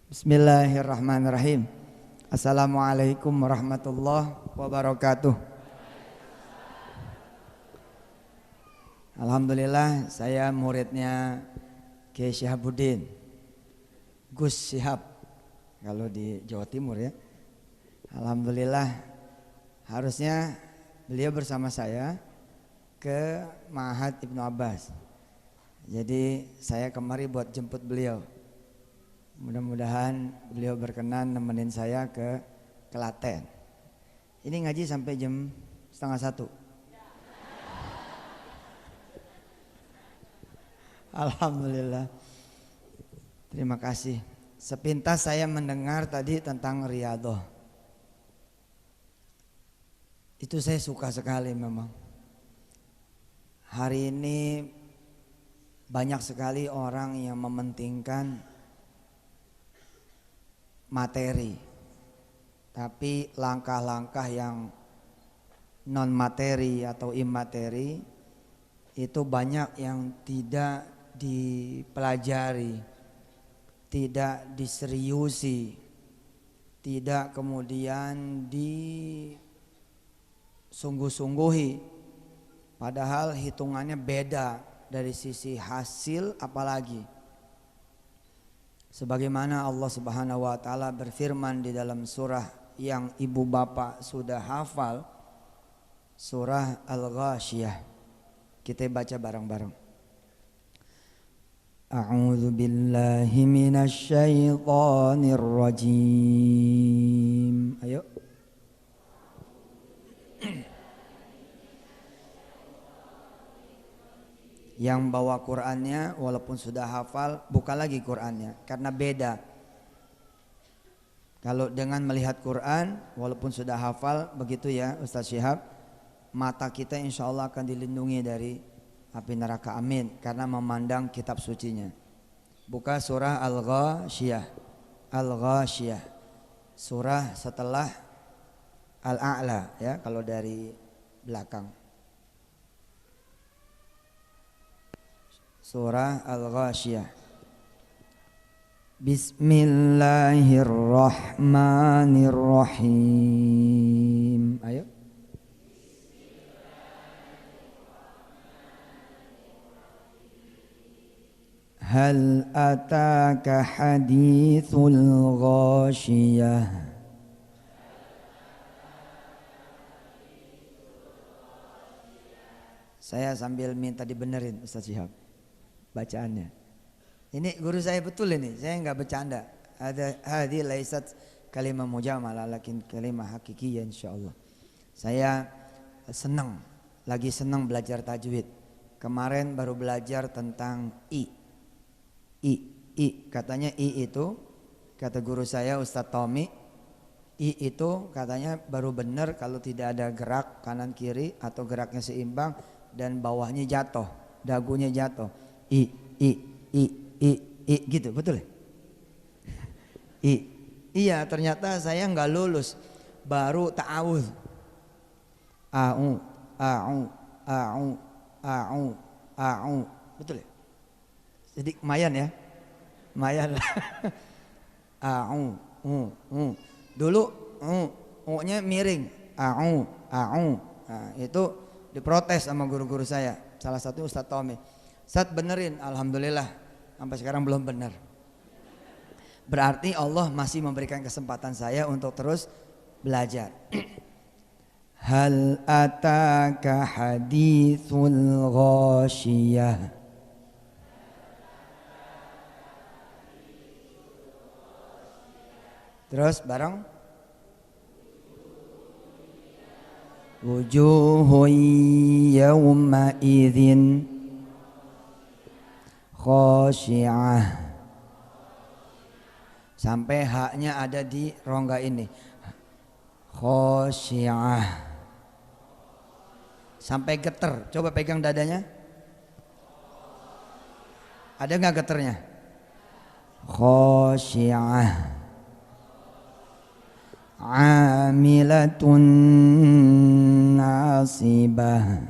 Bismillahirrahmanirrahim. Assalamualaikum warahmatullahi wabarakatuh. Alhamdulillah saya muridnya Kiai Syihabuddin Gus Syihab kalau di Jawa Timur ya. Alhamdulillah harusnya beliau bersama saya ke Ma'had Ibnu Abbas. Jadi saya kemari buat jemput beliau. Mudah-mudahan beliau berkenan nemenin saya ke Klaten. Ini ngaji sampai jam 12:30. Alhamdulillah. Terima kasih. Sepintas saya mendengar tadi tentang riyadhah. Itu saya suka sekali memang. Hari ini banyak sekali orang yang mementingkan materi, tapi langkah-langkah yang non materi atau imateri itu banyak yang tidak dipelajari, tidak diseriusi, tidak kemudian disungguh-sungguhi, padahal hitungannya beda dari sisi hasil apalagi. Sebagaimana Allah Subhanahu wa taala berfirman di dalam surah yang ibu bapak sudah hafal, surah Al-Ghasyiyah. Kita baca bareng-bareng. A'udzu billahi minasy syaithanir rajim. Ayo. Yang bawa Qur'annya walaupun sudah hafal, buka lagi Qur'annya karena beda. Kalau dengan melihat Qur'an walaupun sudah hafal begitu ya Ustaz Syihab, mata kita insya Allah akan dilindungi dari api neraka, amin, karena memandang kitab sucinya. Buka surah Al-Ghasyiyah. Al-Ghasyiyah, surah setelah Al-A'la ya kalau dari belakang. Surah Al-Ghasyiyah. Bismillahirrahmanirrahim. Ayo. Hal ataka hadithul ghasyiyah. Saya sambil minta dibenerin Ustaz Syihab bacaannya. Ini guru saya betul ini, saya enggak bercanda. Ada hadhi laisat kalimah mujamalah lakin kalimah hakikiyah insyaallah. Saya lagi senang belajar tajwid. Kemarin baru belajar tentang i. Katanya i itu kata guru saya Ustadz Tommy, i itu katanya baru benar kalau tidak ada gerak kanan kiri atau geraknya seimbang dan bawahnya jatuh, dagunya jatuh. I gitu, betul ya? Iya, ternyata saya nggak lulus, baru ta'awudz. A'u, betul ya? Jadi lumayan ya, lumayan. A'u, dulu u-nya miring, a'u. Nah, itu diprotes sama guru-guru saya, salah satu Ustadz Tommy. Ustadz benerin, alhamdulillah sampai sekarang belum benar. Berarti Allah masih memberikan kesempatan saya untuk terus belajar. Hal ataka hadithul ghasyiyah. Terus bareng. Wujuhun yawma idzin khasyi'ah. Sampai haknya ada di rongga ini. Khasyi'ah. Sampai geter. Coba pegang dadanya. Ada nggak geternya? Khasyi'ah. Amilatun nasibah.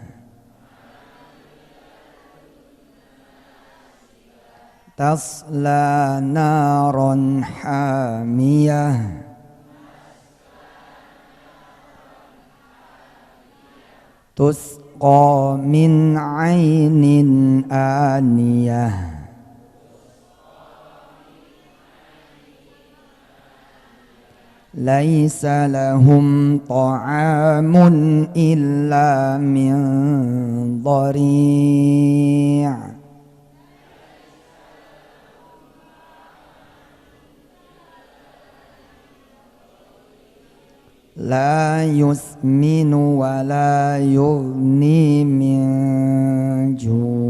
tasla naron hamiyah tusqa min ainin aniyah laisa lahum ta'amun illa min dhari' la yusminu wa la yughni min ju'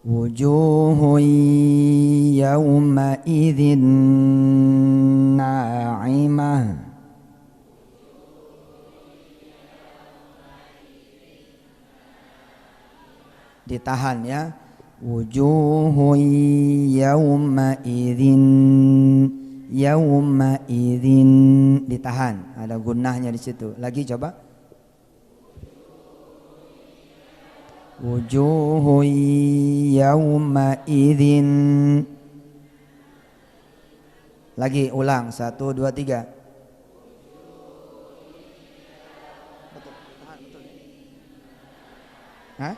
wujuhun yawma idzin na'imah ditahan ya, wujuhun yawma idzin ditahan, ada gunnahnya di situ. Lagi coba, wujuhun yawma idzin, lagi ulang 1 2 3. Hah?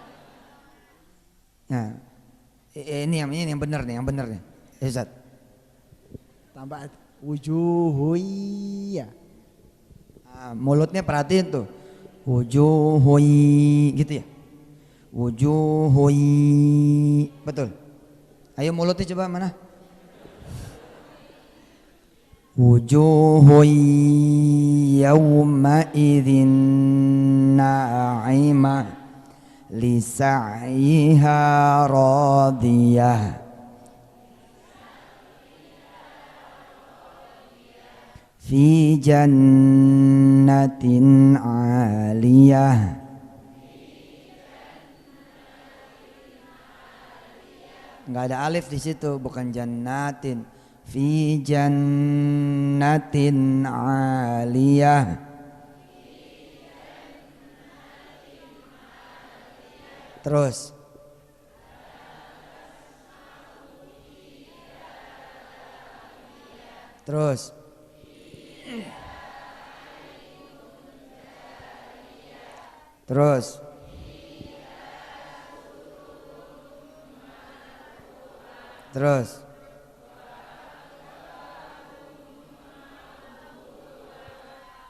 Nah, ini yang benar nih, Ustaz. Tambah wujuhuyya. Mulutnya perhatiin tuh. Wujuhui gitu ya. Wujuhui. Betul. Ayo mulutnya coba mana? Wujuhui yawma idzin na'imah lisa'yiha radiyah fi jannatin 'aliyah. Enggak ada alif di situ, bukan jannatin. Fi jannatin 'aliyah. Terus terus terus terus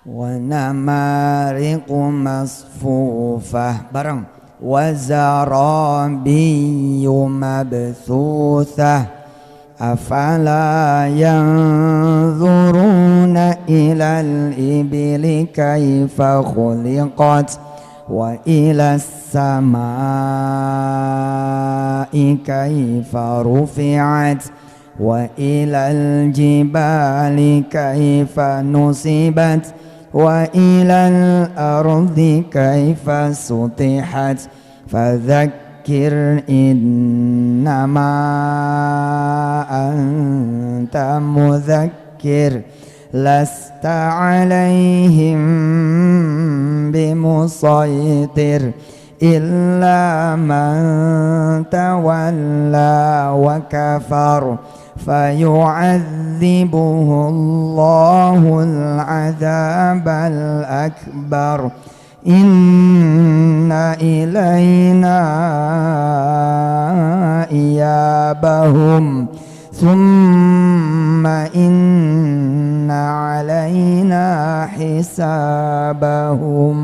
wa namariqu masfufah bareng wa zarabiyyu mabthuthah afala yanzuruna ilal ibili kaifa khuliqat wa ilas samai kaifa rufi'at wa ilal jibali kaifa nusibat wa ilal ardi kaifa sutihat fadzakkir innama anta mudzakkir lasta alaihim bimusaitir illa man tawalla wa kafar فيعذبه الله العذاب الأكبر إن إلينا إيابهم ثم إن علينا حسابهم.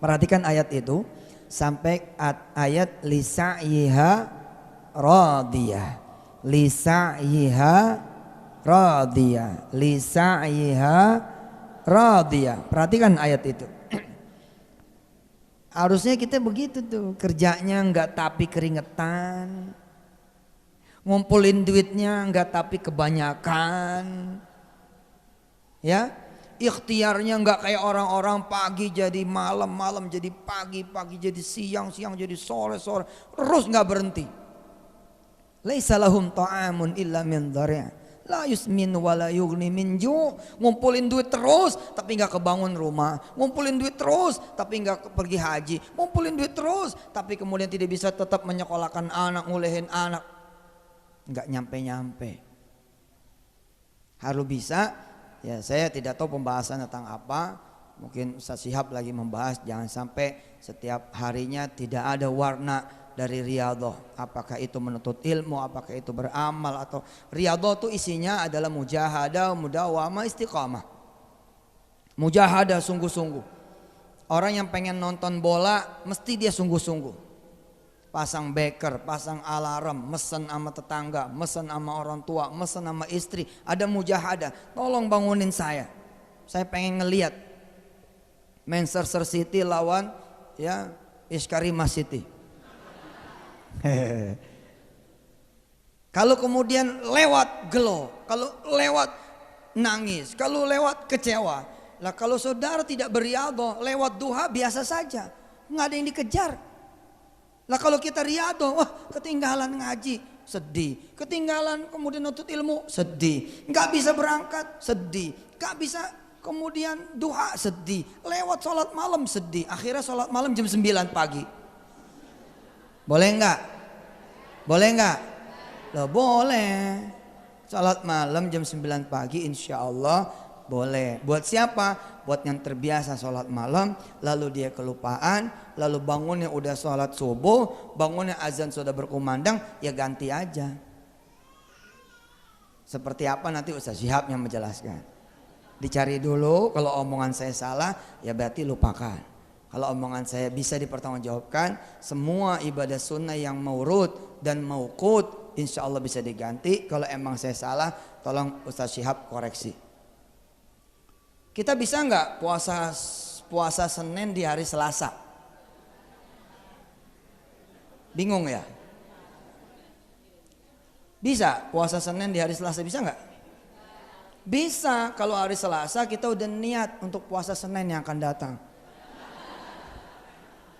Perhatikan ayat itu sampai ayat lisa'yiha radiyah. Lisa'yiha radiyah, lisa'yiha radiyah. Perhatikan ayat itu. Harusnya kita begitu tuh, kerjanya enggak tapi keringetan, ngumpulin duitnya enggak tapi kebanyakan, ya, ikhtiarnya enggak kayak orang-orang pagi jadi malam, malam jadi pagi, pagi jadi siang, siang jadi sore, terus enggak berhenti. Laisa lahum ta'amun illa min dhari'. La yusmin wala yughni min ju'. Ngumpulin duit terus tapi nggak kebangun rumah. Ngumpulin duit terus tapi nggak pergi haji. Ngumpulin duit terus tapi kemudian tidak bisa tetap menyekolahkan anak, ngulehin anak. Nggak nyampe-nyampe. Harus bisa. Ya saya tidak tahu pembahasan tentang apa. Mungkin Ustaz Syihab lagi membahas jangan sampai setiap harinya tidak ada warna dari riyadhah, apakah itu menuntut ilmu, apakah itu beramal, atau riyadhah itu isinya adalah mujahadah, mudawamah, istiqamah. Mujahadah sungguh-sungguh. Orang yang pengen nonton bola mesti dia sungguh-sungguh. Pasang beker, pasang alarm, mesen sama tetangga, mesen sama orang tua, mesen sama istri. Ada mujahadah, tolong bangunin saya pengen ngelihat Manchester City lawan ya Iskarima City. Kalau kemudian lewat gelo, kalau lewat nangis, kalau lewat kecewa. Lah kalau saudara tidak beriadoh, lewat duha biasa saja, nggak ada yang dikejar. Lah kalau kita riadoh, wah ketinggalan ngaji, sedih. Ketinggalan kemudian nuntut ilmu, sedih. Nggak bisa berangkat, sedih. Nggak bisa kemudian duha, sedih. Lewat sholat malam, sedih. Akhirnya sholat malam jam 9 pagi. Boleh enggak? Boleh enggak? Loh boleh. Salat malam jam 9 pagi insya Allah boleh. Buat siapa? Buat yang terbiasa salat malam lalu dia kelupaan, lalu bangunnya udah salat subuh, bangunnya azan sudah berkumandang, ya ganti aja. Seperti apa nanti Ustaz Syihab yang menjelaskan. Dicari dulu, kalau omongan saya salah ya berarti lupakan. Kalau omongan saya bisa dipertanggungjawabkan, semua ibadah sunnah yang maurud dan mauqut insya Allah bisa diganti. Kalau emang saya salah, tolong Ustaz Syihab koreksi. Kita bisa nggak puasa Senin di hari Selasa? Bingung ya? Bisa puasa Senin di hari Selasa, bisa nggak? Bisa. Kalau hari Selasa kita udah niat untuk puasa Senin yang akan datang.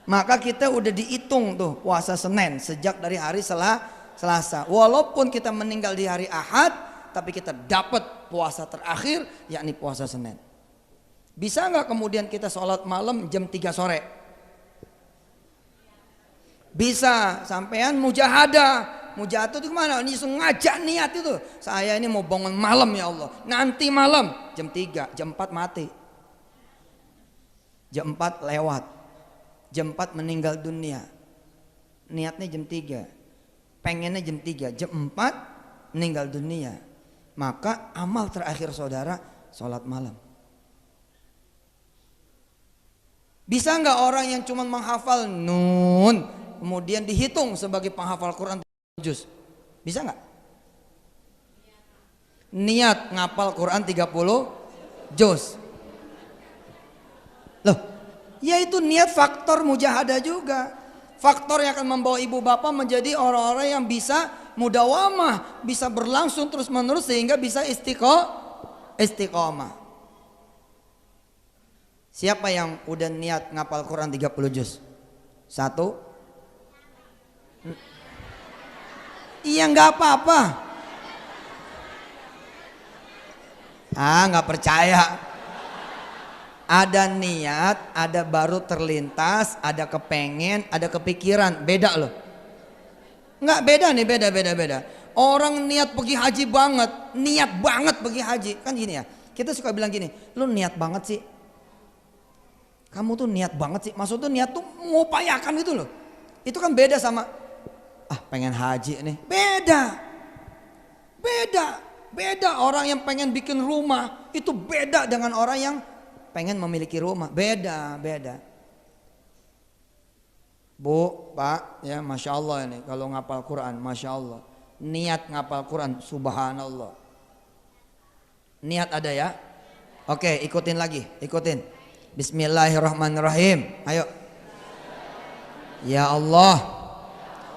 Maka kita udah dihitung tuh puasa Senin sejak dari hari Selasa. Walaupun kita meninggal di hari Ahad, tapi kita dapat puasa terakhir yakni puasa Senin. Bisa nggak kemudian kita sholat malam jam 3 sore? Bisa. Sampean mujahadah. Mujahadah itu kemana? Ini ngajak niat itu. Saya ini mau bangun malam ya Allah. Nanti malam jam 3, jam 4 mati. Jam 4 lewat. Jam 4 meninggal dunia. Niatnya jam 3. Pengennya jam 3. Jam 4 meninggal dunia. Maka amal terakhir saudara sholat malam. Bisa nggak orang yang cuma menghafal nun kemudian dihitung sebagai penghafal Quran juz? Bisa nggak? Niat ngapal Quran 30 juz. Loh, ya itu niat faktor mujahadah juga. Faktor yang akan membawa ibu bapak menjadi orang-orang yang bisa mudawamah, bisa berlangsung terus menerus sehingga bisa istiqomah. Siapa yang udah niat ngapal Quran 30 juz? 1? Iya nggak apa-apa. Nggak percaya. Ada niat, ada baru terlintas, ada kepengen, ada kepikiran, beda loh. Nggak beda nih, beda. Orang niat pergi haji banget, niat banget pergi haji, kan gini ya. Kita suka bilang gini, lu niat banget sih. Kamu tuh niat banget sih, maksud tuh niat tuh mengupayakan itu loh. Itu kan beda sama, pengen haji nih, beda. Orang yang pengen bikin rumah itu beda dengan orang yang pengen memiliki rumah, beda. Bu, Pak, ya Masya Allah ini kalau ngapal Quran, Masya Allah. Niat ngapal Quran, subhanallah. Niat ada ya? Oke, ikutin lagi, ikutin. Bismillahirrahmanirrahim. Ayo. Ya Allah,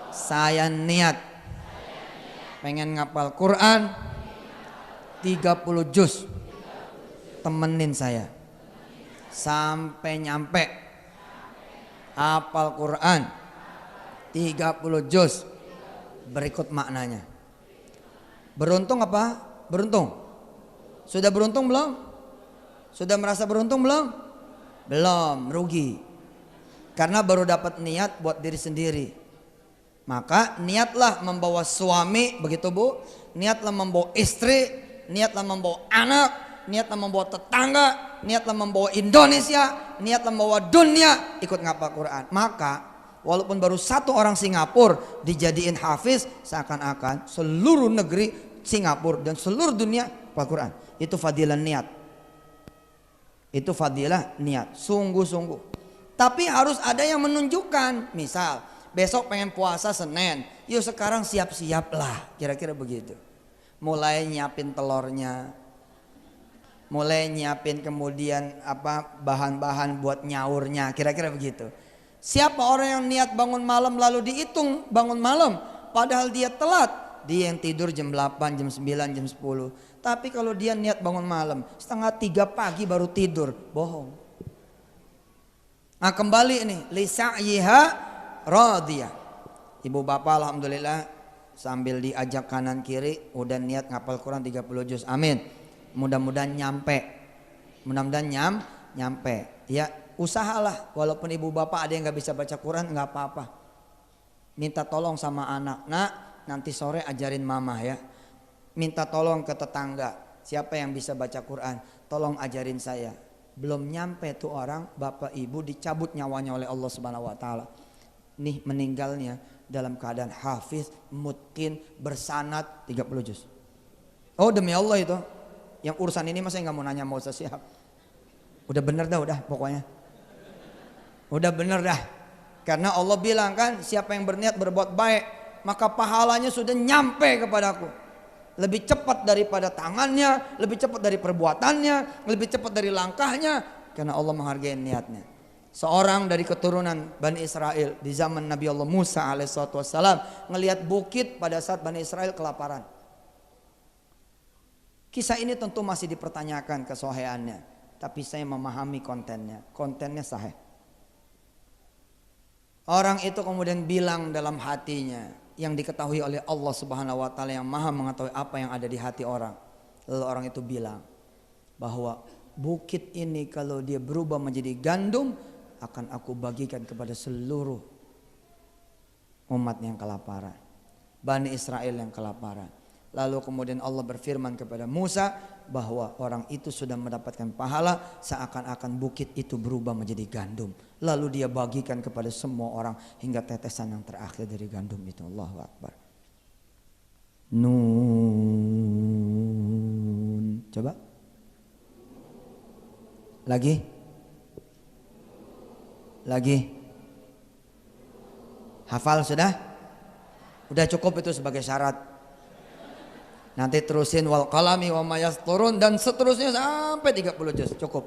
saya niat pengen ngapal Quran 30 juz. Temenin saya sampai nyampe hafal Quran 30 juz. Berikut maknanya. Beruntung apa? Beruntung? Sudah beruntung belum? Sudah merasa beruntung belum? Belum, rugi. Karena baru dapat niat buat diri sendiri. Maka niatlah membawa suami, begitu Bu. Niatlah membawa istri, niatlah membawa anak, niatlah membawa tetangga, niatlah membawa Indonesia, niatlah membawa dunia ikut ngapal Quran. Maka walaupun baru satu orang Singapura dijadiin hafiz, seakan-akan seluruh negeri Singapura dan seluruh dunia hafal Quran. Itu fadilah niat. Itu fadilah niat, sungguh-sungguh. Tapi harus ada yang menunjukkan. Misal besok pengen puasa Senin, yuk sekarang siap-siap lah, kira-kira begitu. Mulai nyiapin telurnya, mulai nyiapin kemudian bahan-bahan buat nyaurnya, kira-kira begitu. Siapa orang yang niat bangun malam lalu dihitung bangun malam, padahal dia telat. Dia yang tidur jam 8, jam 9, jam 10. Tapi kalau dia niat bangun malam, 2:30 pagi baru tidur, bohong. Nah kembali ini, lisa'yiha radiyah. Ibu bapak alhamdulillah sambil diajak kanan kiri udah niat ngapal Quran 30 juz. Amin. Mudah-mudahan nyampe. Mudah-mudahan nyampe. Ya, usahalah walaupun ibu bapak ada yang nggak bisa baca Quran nggak apa-apa. Minta tolong sama anak. Nak, nanti sore ajarin mama ya. Minta tolong ke tetangga. Siapa yang bisa baca Quran? Tolong ajarin saya. Belum nyampe tuh orang, bapak ibu dicabut nyawanya oleh Allah Subhanahu wa taala. Nih meninggalnya dalam keadaan hafiz, mutqin, bersanad 30 juz. Oh demi Allah itu. Yang urusan ini masa nggak mau nanya mau siap. Udah bener dah udah pokoknya. Udah bener dah. Karena Allah bilang kan siapa yang berniat berbuat baik maka pahalanya sudah nyampe kepadaku. Lebih cepat daripada tangannya, lebih cepat dari perbuatannya, lebih cepat dari langkahnya. Karena Allah menghargai niatnya. Seorang dari keturunan Bani Israel di zaman Nabi Allah Musa alaihissalam ngelihat bukit pada saat Bani Israel kelaparan. Kisah ini tentu masih dipertanyakan kesahihannya, tapi saya memahami kontennya. Kontennya sahih. Orang itu kemudian bilang dalam hatinya yang diketahui oleh Allah Subhanahu wa taala yang Maha mengetahui apa yang ada di hati orang. Lalu orang itu bilang bahwa bukit ini kalau dia berubah menjadi gandum akan aku bagikan kepada seluruh umat yang kelaparan, Bani Israel yang kelaparan. Lalu kemudian Allah berfirman kepada Musa bahwa orang itu sudah mendapatkan pahala seakan-akan bukit itu berubah menjadi gandum. Lalu dia bagikan kepada semua orang hingga tetesan yang terakhir dari gandum itu. Allahu Akbar. Nun. Coba. Lagi. Hafal sudah? Udah cukup itu sebagai syarat. Nanti terusin wal qalami wa ma yasturun dan seterusnya sampai 30 juz cukup.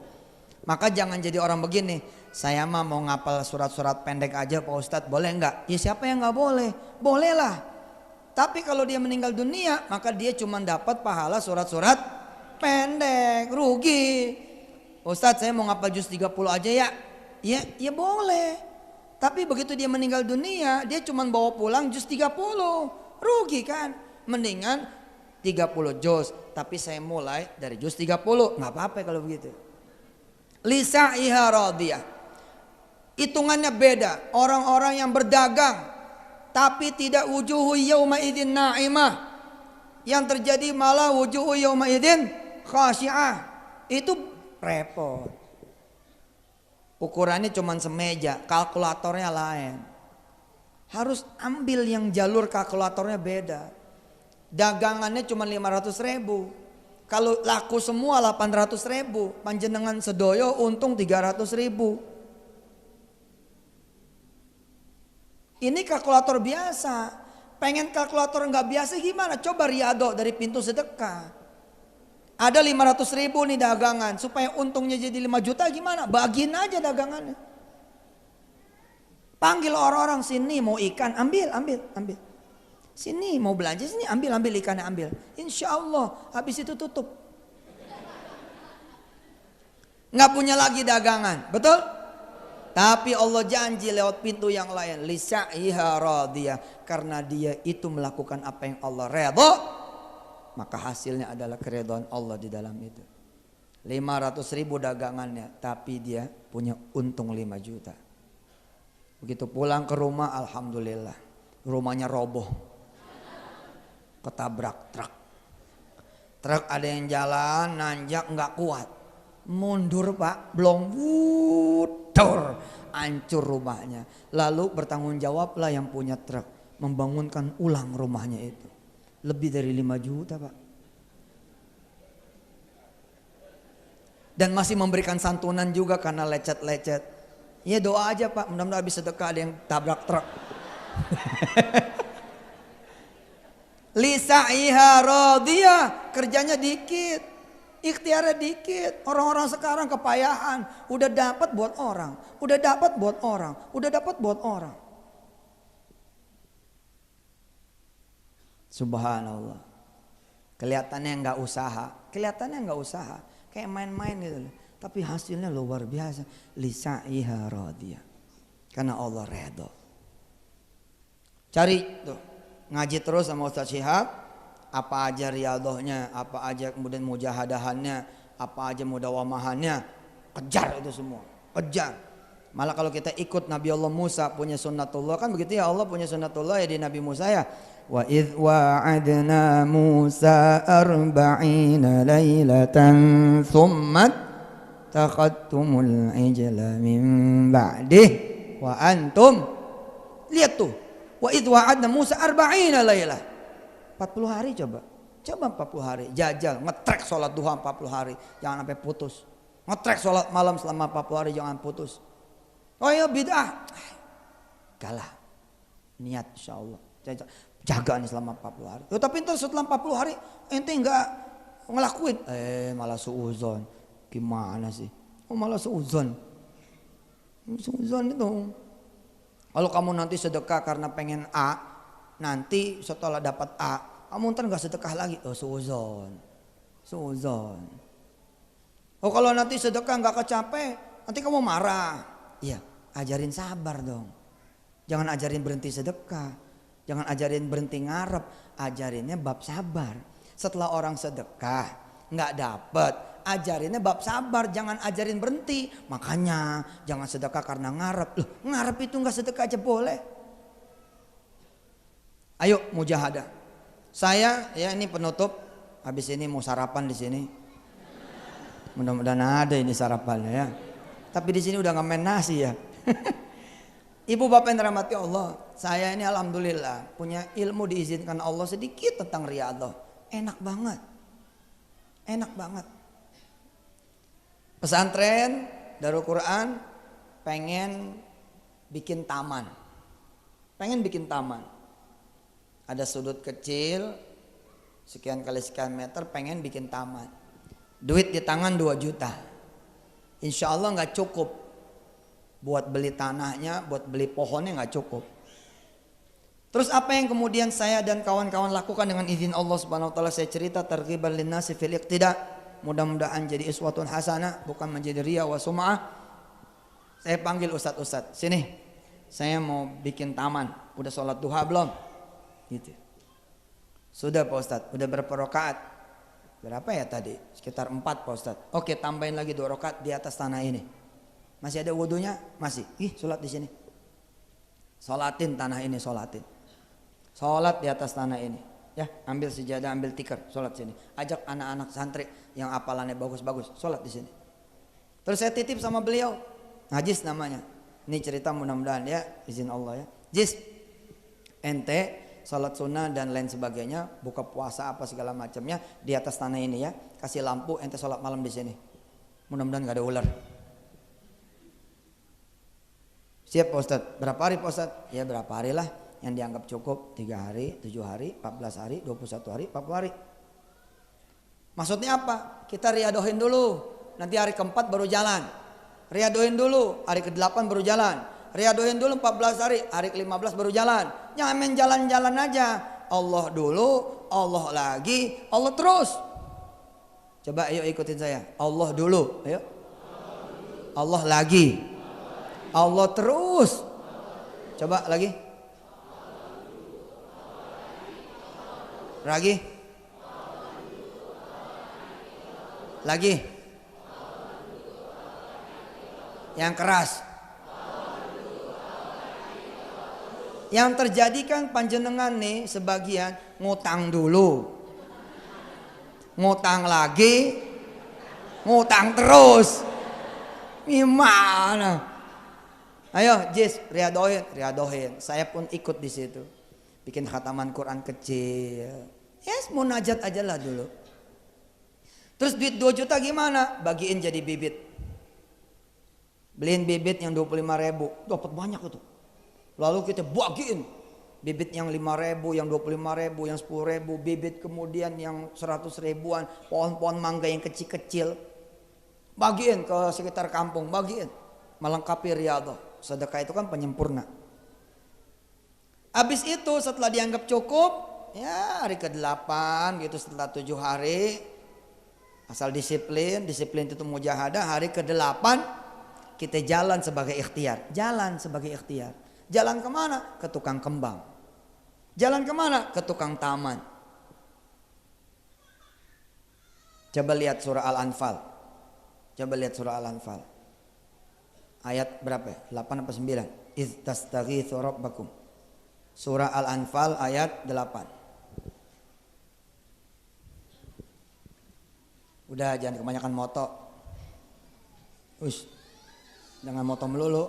Maka jangan jadi orang begini, saya mah mau ngapal surat-surat pendek aja Pak Ustadz, boleh enggak? Ya siapa yang enggak boleh? Bolehlah. Tapi kalau dia meninggal dunia, maka dia cuma dapat pahala surat-surat pendek, rugi. Ustadz saya mau ngapal juz 30 aja ya. Ya boleh. Tapi begitu dia meninggal dunia, dia cuma bawa pulang juz 30. Rugi kan? Mendingan 30 juz, tapi saya mulai dari juz 30, nggak apa-apa kalau begitu. Lisa'iha radiyah. Hitungannya beda. Orang-orang yang berdagang tapi tidak wujuhu yauma idzin na'imah. Yang terjadi malah wujuhu yauma idzin khasyi'ah. Itu repot. Ukurannya cuma semeja, kalkulatornya lain. Harus ambil yang jalur kalkulatornya beda. Dagangannya cuma 500.000. Kalau laku semua 800.000, panjenengan sedoyo untung 300.000. Ini kalkulator biasa. Pengen kalkulator nggak biasa gimana? Coba riado dari pintu sedekah. Ada 500.000 nih dagangan, supaya untungnya jadi 5 juta gimana? Bagiin aja dagangannya. Panggil orang-orang sini mau ikan, ambil. Sini mau belanja sini ambil ikannya ambil. Insya Allah habis itu tutup. Nggak punya lagi dagangan, betul? Tapi Allah janji lewat pintu yang lain. Lisa'iha radiyah. Karena dia itu melakukan apa yang Allah redha. maka hasilnya adalah keridhaan Allah di dalam itu. 500.000 dagangannya, tapi dia punya untung 5 juta. Begitu pulang ke rumah, alhamdulillah, rumahnya roboh, ketabrak truk. Truk ada yang jalan, nanjak nggak kuat, mundur pak, blong, wutor, hancur rumahnya. Lalu bertanggung jawablah yang punya truk, membangunkan ulang rumahnya itu. Lebih dari 5 juta pak. Dan masih memberikan santunan juga karena lecet-lecet. Ya doa aja pak, mudah-mudahan habis sedekah ada yang tabrak truk. Lisa'iha radiyah, kerjanya dikit, ikhtiarnya dikit. Orang-orang sekarang kepayahan, udah dapat buat orang, udah dapat buat orang, udah dapat buat orang. Subhanallah. Kelihatannya nggak usaha, kayak main-main gitu. Tapi hasilnya luar biasa. Lisa'iha radiyah, karena Allah redha. Cari tuh, ngaji terus sama Ustaz Syihab, apa aja riyadhahnya, apa aja kemudian mujahadahannya, apa aja mudawamahannya, kejar itu semua, kejar. Malah kalau kita ikut Nabi Allah Musa punya sunnatullah, kan begitu ya, Allah punya sunnatullah ya di Nabi Musa ya. Wa idh wa'adna Musa 40 lailatan thumma takhadtumul ijla min ba'dih wa antum, lihat tuh, wa idh wa'adna Musa 40 lailah, 40 hari coba 40 hari jajal, ngetrek sholat duha 40 hari jangan sampai putus, ngetrek sholat malam selama 40 hari jangan putus. Oh ya bid'ah, galah niat insyaallah jaga nih selama 40 hari. Tapi ntar setelah 40 hari ente enggak ngelakuin, malah suuzon. Gimana sih? Oh malah suuzon. Suuzon itu. Kalau kamu nanti sedekah karena pengen A, nanti setelah dapat A, kamu ntar enggak sedekah lagi. Oh suuzon. Suuzon. Oh kalau nanti sedekah enggak kecapek, nanti kamu marah. Iya, ajarin sabar dong. Jangan ajarin berhenti sedekah. Jangan ajarin berhenti ngarep, ajarinnya bab sabar. Setelah orang sedekah nggak dapet, ajarinnya bab sabar, jangan ajarin berhenti. Makanya jangan sedekah karena ngarep. Loh, ngarep itu nggak sedekah aja boleh. Ayo mujahadah. Saya ya ini penutup, habis ini mau sarapan di sini. Mudah-mudahan ada ini sarapannya ya. Tapi di sini udah nggak main nasi ya. Ibu bapak yang dirahmati Allah, saya ini alhamdulillah punya ilmu diizinkan Allah sedikit tentang riyadhah. Enak banget. Enak banget. Pesantren Darul Quran pengen bikin taman. Pengen bikin taman. Ada sudut kecil sekian kali sekian meter, pengen bikin taman. Duit di tangan 2 juta. Insya Allah gak cukup. Buat beli tanahnya, buat beli pohonnya gak cukup. Terus apa yang kemudian saya dan kawan-kawan lakukan dengan izin Allah Subhanahu wa taala, saya cerita targhiban linnasi fil iqtida. Mudah-mudahan jadi uswatun hasanah, bukan menjadi riya wa sum'ah. Saya panggil ustadz-ustadz, sini. Saya mau bikin taman. Udah sholat duha belum? Gitu. Sudah Pak Ustadz. Udah berapa rakaat? Berapa ya tadi? Sekitar 4 Pak Ustadz. Oke, tambahin lagi 2 rakaat di atas tanah ini. Masih ada wudunya? Masih. Sholat di sini. Sholatin tanah ini, sholatin. Sholat di atas tanah ini. Ya, ambil sejadah, ambil tikar, sholat sini. Ajak anak-anak santri yang hafalannya bagus-bagus, sholat di sini. Terus saya titip sama beliau, Najis namanya. Ini cerita mudah-mudahan ya, izin Allah ya. Jis, ente sholat sunnah dan lain sebagainya, buka puasa apa segala macamnya di atas tanah ini ya. Kasih lampu, ente sholat malam di sini. Mudah-mudahan gak ada ular. Siap Pak Ustadz. Berapa hari Pak Ustadz? Ya berapa hari lah yang dianggap cukup. 3 hari, 7 hari, 14 hari, 21 hari, 40 hari. Maksudnya apa? Kita riadohin dulu. Nanti hari keempat baru jalan. Riadohin dulu. Hari ke-8 baru jalan. Riadohin dulu 14 hari. Hari ke-15 baru jalan. Jangan main jalan-jalan aja. Allah dulu, Allah lagi, Allah terus. Coba ayo ikutin saya. Allah dulu. Ayo. Allah lagi. Allah terus. Coba lagi. Lagi. Lagi. Yang keras. Yang terjadi kan panjenengan nih sebagian ngutang dulu. Ngutang lagi. Ngutang terus. Gimana? Ayo Jis, riadohin. Saya pun ikut di situ. Bikin khataman Quran kecil. Yes, munajat aja lah dulu. Terus duit 2 juta gimana? Bagiin jadi bibit. Beliin bibit yang 25.000. Dapat banyak itu. Lalu kita bagiin. Bibit yang 5.000, yang 25.000, yang 10.000. Bibit kemudian yang 100 ribuan. Pohon-pohon mangga yang kecil-kecil. Bagiin ke sekitar kampung. Bagiin. Melengkapi riyadhah. Sedekah itu kan penyempurna. Habis itu setelah dianggap cukup, ya hari ke-8 gitu, setelah 7 hari asal disiplin itu mujahadah. Hari ke-8 kita jalan sebagai ikhtiar. Jalan kemana? Ke tukang kembang. Jalan kemana? Ke tukang taman. Coba lihat surah Al-Anfal. Ayat berapa? 8 apa 9? Idz tastaghitsu rabbakum. Surah Al-Anfal ayat 8. Udah jangan kebanyakan moto. Jangan moto melulu.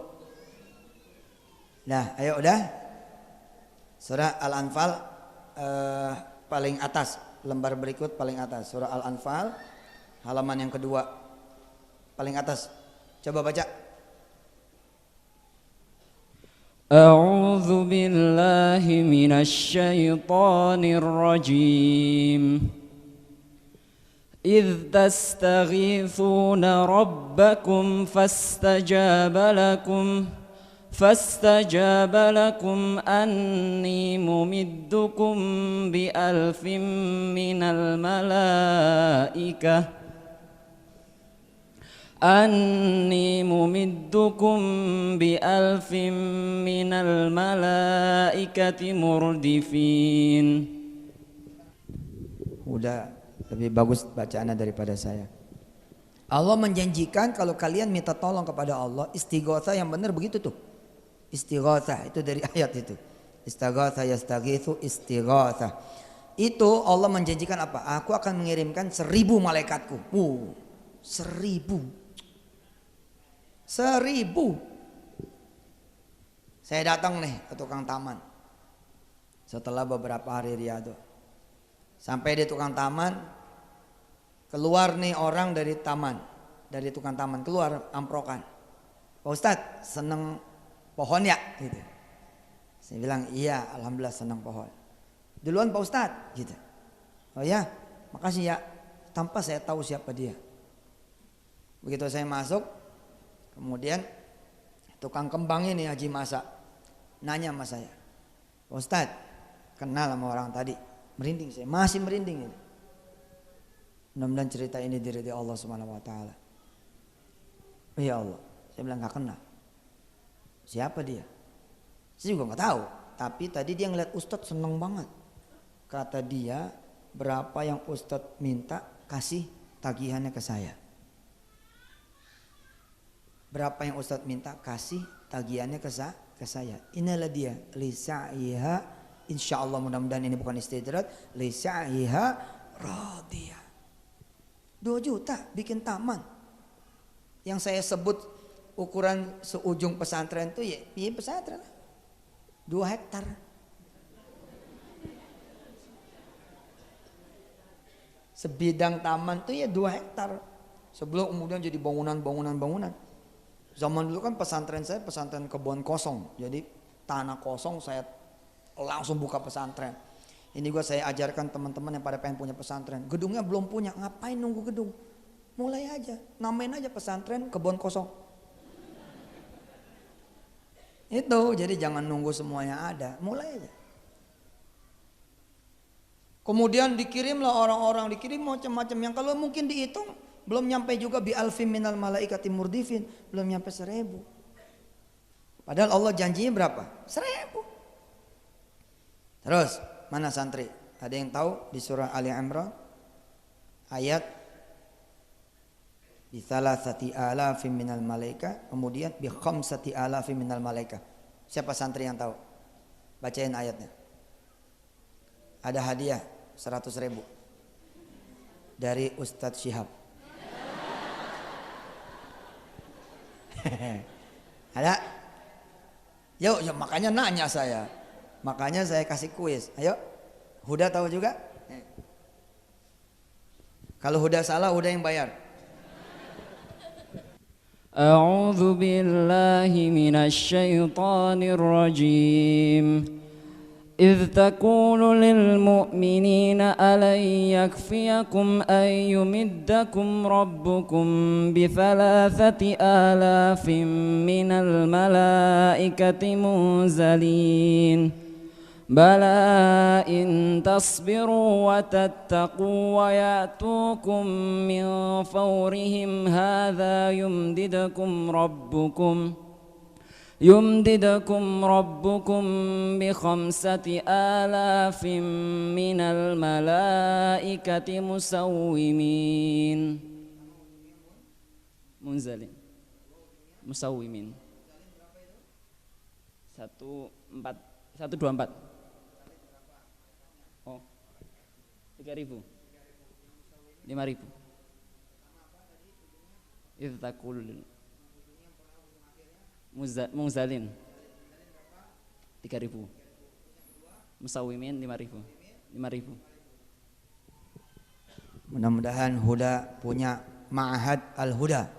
Nah, ayo udah. Surah Al-Anfal paling atas, lembar berikut paling atas. Surah Al-Anfal halaman yang kedua paling atas. Coba baca. A'udzu billahi minasy syaithanir rajim. إذ تستغيثون ربكم فاستجاب لكم أني ممدكم بألف من الملائكة مردفين. Udah lebih bagus bacaannya daripada saya. Allah menjanjikan kalau kalian minta tolong kepada Allah, istighatsah yang benar begitu tuh. Istighatsah itu dari ayat itu. Istaghatsa yastaghitsu istighatsah. Itu Allah menjanjikan apa? Aku akan mengirimkan 1.000 malaikatku. 1.000. Saya datang nih ke tukang taman. Setelah beberapa hari riyadhah. Sampai di tukang taman, keluar nih orang dari tukang taman, keluar amprokan. Pak Ustadz, seneng pohon ya? Gitu. Saya bilang, iya alhamdulillah seneng pohon. Duluan Pak Ustadz, gitu. Oh ya, makasih ya. Tanpa saya tahu siapa dia. Begitu saya masuk, kemudian tukang kembang ini Haji Masa nanya sama saya, Pak Ustadz, kenal sama orang tadi? Merinding saya, masih merinding ini. Mudah-mudahan cerita ini diridhai Allah Subhanahu wa taala. Ya Allah, saya bilang enggak kenal. Siapa dia? Saya juga enggak tahu, tapi tadi dia ngeliat Ustadz seneng banget. Kata dia, berapa yang Ustadz minta kasih tagihannya ke saya. Berapa yang Ustadz minta kasih tagihannya ke saya. Inilah dia, lisa'iha. Insya Allah mudah-mudahan ini bukan istidrat. Lisa'iha radiyah. 2 juta bikin taman. Yang saya sebut ukuran seujung pesantren itu ya pesantren. 2 hektar. Sebidang taman itu ya 2 hektar. Sebelum kemudian jadi bangunan. Zaman dulu kan pesantren saya pesantren kebun kosong. Jadi tanah kosong saya langsung buka pesantren. Ini juga saya ajarkan teman-teman yang pada pengen punya pesantren. Gedungnya belum punya, ngapain nunggu gedung? Mulai aja, namain aja pesantren kebun kosong. Itu, jadi jangan nunggu semuanya ada, mulai aja. Kemudian dikirimlah orang-orang, dikirim macam-macam yang kalau mungkin dihitung belum nyampe juga bi alfim minal malaikati murdifin, belum nyampe 1.000. Padahal Allah janjinya berapa? 1.000. Terus mana santri? Ada yang tahu di surah Ali Imran ayat bi thalathati alafin minal malaika, kemudian bi khamsati alafin minal malaika. Siapa santri yang tahu? Bacain ayatnya. Ada hadiah 100.000 dari Ustadz Syihab. Ada? Yuk, makanya nanya saya. Makanya saya kasih kuis. Ayo. Huda tahu juga? Kalau Huda salah, Huda yang bayar. A'udzu billahi minasy syaithanir rajim. إذ تقول للمؤمنين ألن يكفيكم أن يمدكم ربكم بثلاثة آلاف من الملائكة منزلين بلى إن تصبروا وتتقوا ويأتوكم من فورهم هذا يمددكم ربكم بخمسة آلاف من الملائكة مسومين 124 oh 3.000 5.000 Iztakul Mungzalin 3.000 Musawimin 5.000 Mudah-mudahan Huda punya Ma'had Al-Huda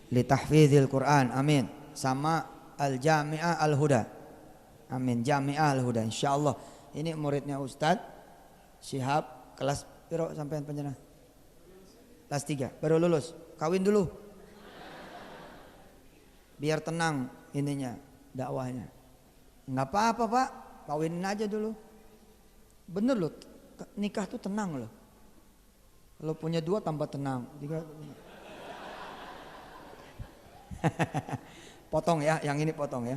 li tahfizil Quran, amin. Sama Al-Jami'ah Al-Huda, amin. Jami'ah Al-Huda, insyaallah. Ini muridnya Ustadz Syihab, kelas piro sampean panjenengan? Kelas 3, baru lulus. Kawin dulu biar tenang ininya dakwahnya. Nggak apa-apa Pak, kawinin aja dulu. Bener loh, nikah tuh tenang loh. Kalau punya 2 tambah tenang. 3. Potong ya, yang ini potong ya.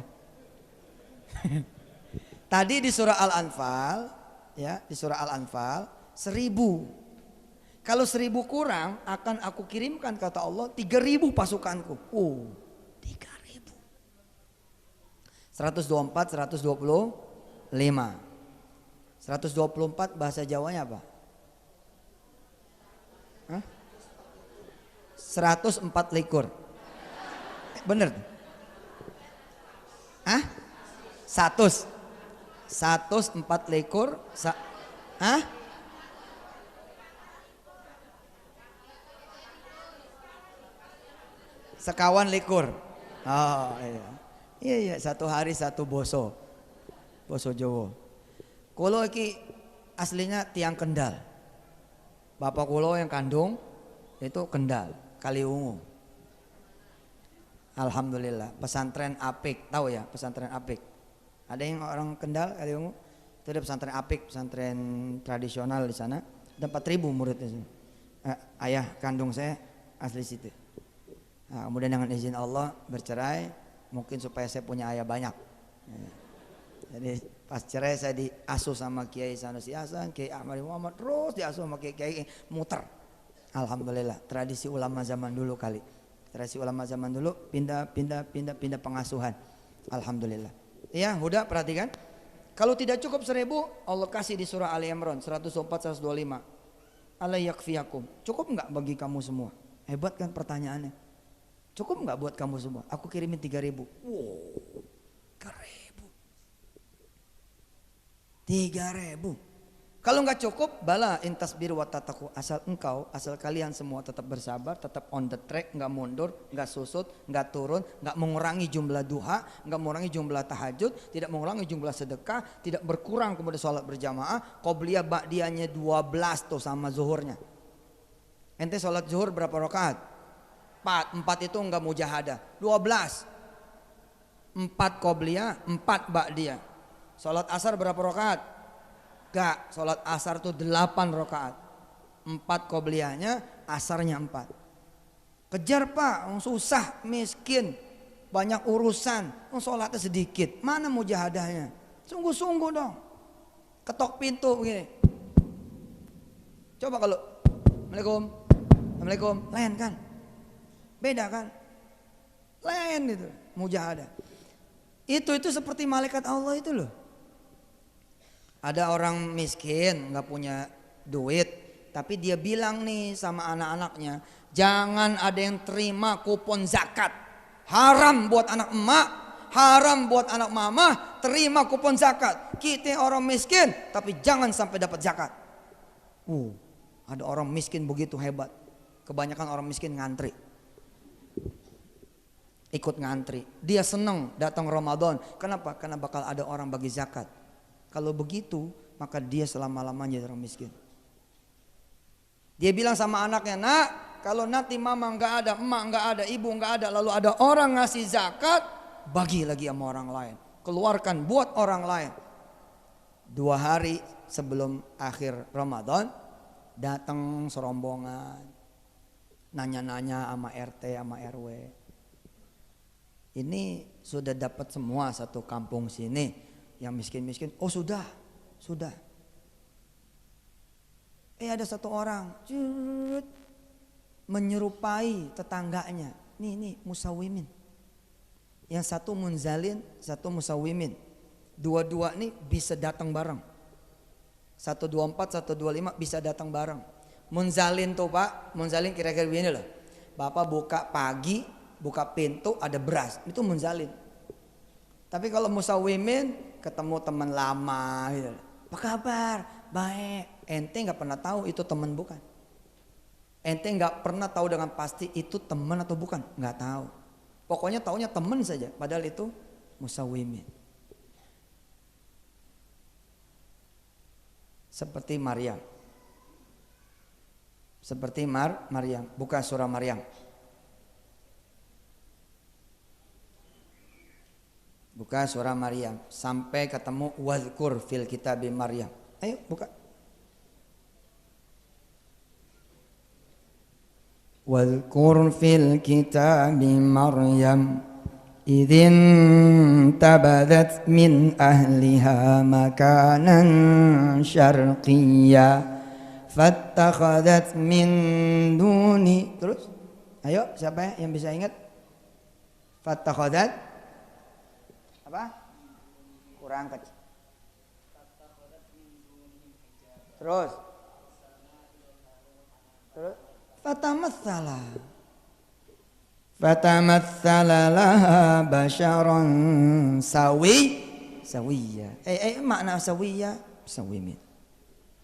Tadi di surah Al-Anfal ya, di surah Al-Anfal 1.000. Kalau 1.000 kurang akan aku kirimkan kata Allah 3.000 pasukanku. 3.000. 124, 125. 124 bahasa Jawanya apa? 104 likur. Bener? 104 likur. Sekawan likur. Oh iya. Iya, 1 hari 1 boso Jawa. Kulo iki aslinya tiang Kendal. Bapak kulo yang kandung itu Kendal, Kaliwungu. Alhamdulillah, pesantren Apik, tahu ya pesantren Apik? Ada yang orang Kendal, Kaliwungu? Itu ada pesantren Apik, pesantren tradisional di sana. Ada 4.000 muridnya. Ayah kandung saya asli situ. Nah, kemudian dengan izin Allah bercerai, mungkin supaya saya punya ayah banyak. Jadi pas cerai saya diasuh sama Kiai Sanusi Hasan, Kiai Ahmad Muhammad, terus diasuh sama Kiai muter. Alhamdulillah, tradisi ulama zaman dulu kali. Tradisi ulama zaman dulu pindah pengasuhan. Alhamdulillah. Ya, Huda perhatikan. Kalau tidak cukup 1.000, Allah kasih di surah Ali Imran 104 125. Ala yakfiyakum. Cukup enggak bagi kamu semua? Hebat kan pertanyaannya. Cukup enggak buat kamu semua? Aku kirimin 3.000. Wow, 3.000. Kalau enggak cukup, bala intasbir wa tataku. Asal kalian semua tetap bersabar, tetap on the track, enggak mundur, enggak susut, enggak turun, enggak mengurangi jumlah duha, enggak mengurangi jumlah tahajud, tidak mengurangi jumlah sedekah, tidak berkurang kepada sholat berjamaah. Qobliyah ba'diyahnya 12 tuh sama zuhurnya. Ente sholat zuhur berapa rakaat? 4 itu enggak mujahadah. 12. 4 qobliyah, 4 ba'diyah. Sholat asar berapa rakaat? Enggak, sholat asar tuh 8 rakaat. 4 qobliyahnya, asarnya 4. Kejar Pak, susah, miskin, banyak urusan, sholatnya sedikit. Mana mujahadahnya? Sungguh-sungguh dong. Ketok pintu begini. Coba kalau Assalamualaikum, lain kan? Beda kan? Lain itu, mujahadah. Itu seperti malaikat Allah itu loh. Ada orang miskin, nggak punya duit, tapi dia bilang nih sama anak-anaknya, jangan ada yang terima kupon zakat. Haram buat anak emak, haram buat anak mama, terima kupon zakat. Kita orang miskin, tapi jangan sampai dapat zakat. Ada orang miskin begitu hebat. Kebanyakan orang miskin ngantri. Ikut ngantri. Dia senang datang Ramadan. Kenapa? Karena bakal ada orang bagi zakat. Kalau begitu, maka dia selama-lamanya jadi orang miskin. Dia bilang sama anaknya, nak, kalau nanti mama nggak ada, emak nggak ada, ibu nggak ada, lalu ada orang ngasih zakat, bagi lagi sama orang lain. Keluarkan buat orang lain. 2 hari sebelum akhir Ramadan, datang serombongan, nanya-nanya sama RT, sama RW. Ini sudah dapat semua satu kampung sini, yang miskin-miskin. Oh sudah. Ada satu orang menyerupai tetangganya. Nih musawimin. Yang satu munzalin, satu musawimin. Dua-dua nih bisa datang bareng. 124, 125 bisa datang bareng. Munzalin tuh Pak, munzalin kira-kira begini loh. Bapak buka pagi, buka pintu ada beras, itu munzalin. Tapi kalau musawimin ketemu teman lama gitu. Apa kabar? Baik. Ente nggak pernah tahu itu teman bukan. Ente nggak pernah tahu dengan pasti itu teman atau bukan, nggak tahu. Pokoknya taunya teman saja, padahal itu musawimin. Seperti Maryam. Seperti Maryam, bukan surah Maryam. Buka surah Maryam sampai ketemu wazkur fil kitabi Maryam. Ayo buka. Wazkur fil kitabi Maryam idzin tabadat min ahliha makanan syarqiyya fattakhadat min duni. Terus ayo siapa yang bisa ingat? Fattakhadat apa? Kurang kecil. Terus fatamatsala laha basyaran sawiyya. Makna sawiyya, sawimin.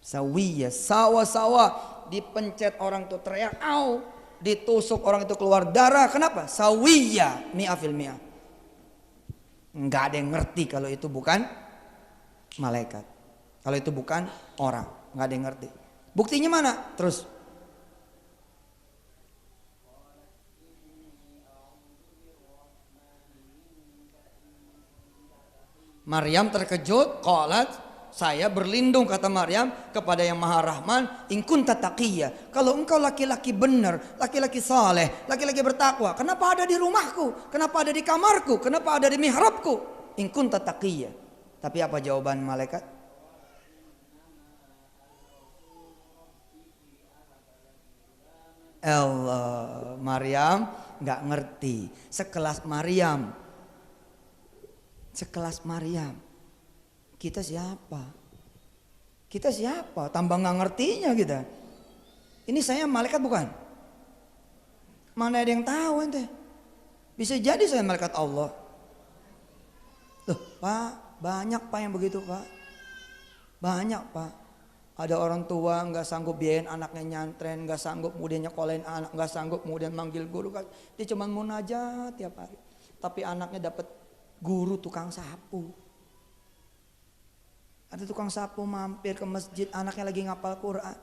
Sawiyya, sawa-sawa, dipencet orang itu teriak au, ditusuk orang itu keluar darah. Kenapa? Sawiyya, mi'ah fil mi'ah. Nggak ada yang ngerti kalau itu bukan malaikat, kalau itu bukan orang, nggak ada yang ngerti. Buktinya mana? Terus Maryam terkejut, qalat, saya berlindung kata Maryam kepada yang Maha Rahman, in kunta taqiyya. Kalau engkau laki-laki benar, laki-laki saleh, laki-laki bertakwa, kenapa ada di rumahku? Kenapa ada di kamarku? Kenapa ada di mihrabku? In kunta taqiyya. Tapi apa jawaban malaikat? Allah, Maryam nggak ngerti. Sekelas Maryam, kita siapa? Kita siapa? Tambah nggak ngertinya kita. Ini saya malaikat bukan? Mana ada yang tahu ente? Bisa jadi saya malaikat Allah. Loh, Pak, banyak Pak yang begitu Pak. Banyak Pak. Ada orang tua nggak sanggup biayain anaknya nyantren, nggak sanggup kemudian nyekolahin anak, nggak sanggup kemudian manggil guru. Dia cuma munajat tiap hari. Tapi anaknya dapat guru tukang sapu. Ada tukang sapu mampir ke masjid, anaknya lagi ngapal Quran.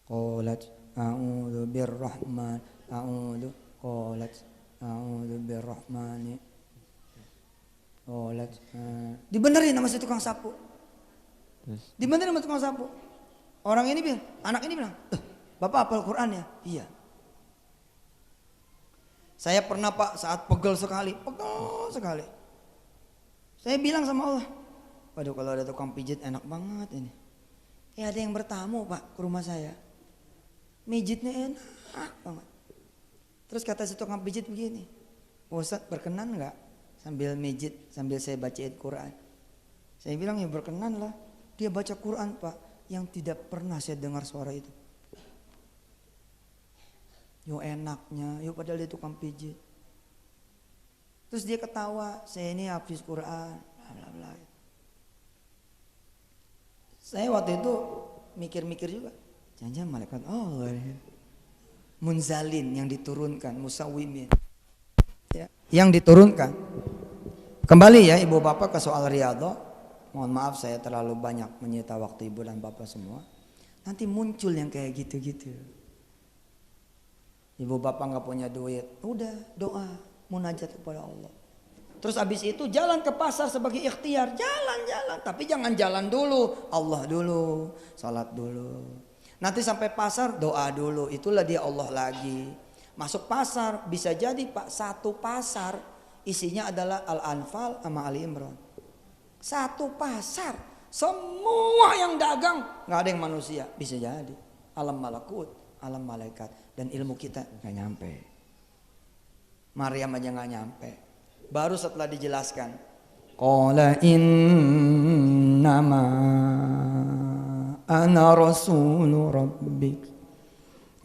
Qalat a'udzu birrahman, qalat a'udzu birrahmani. Qalat dibenerin sama si tukang sapu. Dibenerin sama tukang sapu. Orang ini bilang, anak ini bilang, Bapak hafal Quran ya? Iya. Saya pernah Pak saat pegel sekali. Saya bilang sama Allah, waduh kalau ada tukang pijit enak banget ini. Ada yang bertamu Pak ke rumah saya. Mijitnya enak banget. Terus kata si tukang pijit begini, Ustadz berkenan nggak sambil mijit sambil saya bacain Quran? Saya bilang ya berkenan lah. Dia baca Quran Pak, yang tidak pernah saya dengar suara itu. Yo enaknya, yo padahal dia tukang pijit. Terus dia ketawa, saya ini hafiz Quran, bla bla. Saya waktu itu mikir-mikir juga, jangan-jangan malaikat Allah. Munzalin yang diturunkan, musawimin. Ya, yang diturunkan. Kembali ya ibu bapak ke soal riyadhah. Mohon maaf saya terlalu banyak menyita waktu ibu dan bapak semua. Nanti muncul yang kayak gitu-gitu. Ibu bapak nggak punya duit, udah doa, munajat kepada Allah. Terus abis itu jalan ke pasar sebagai ikhtiar, jalan-jalan. Tapi jangan jalan dulu, Allah dulu, salat dulu. Nanti sampai pasar doa dulu, itulah dia Allah lagi. Masuk pasar bisa jadi Pak, satu pasar isinya adalah Al-Anfal sama Ali Imran. Satu pasar, semua yang dagang nggak ada yang manusia, bisa jadi alam malakut, alam malaikat, dan ilmu kita nggak nyampe. Maryam aja nggak nyampe. Baru setelah dijelaskan, qala innama ana rasulu rabbik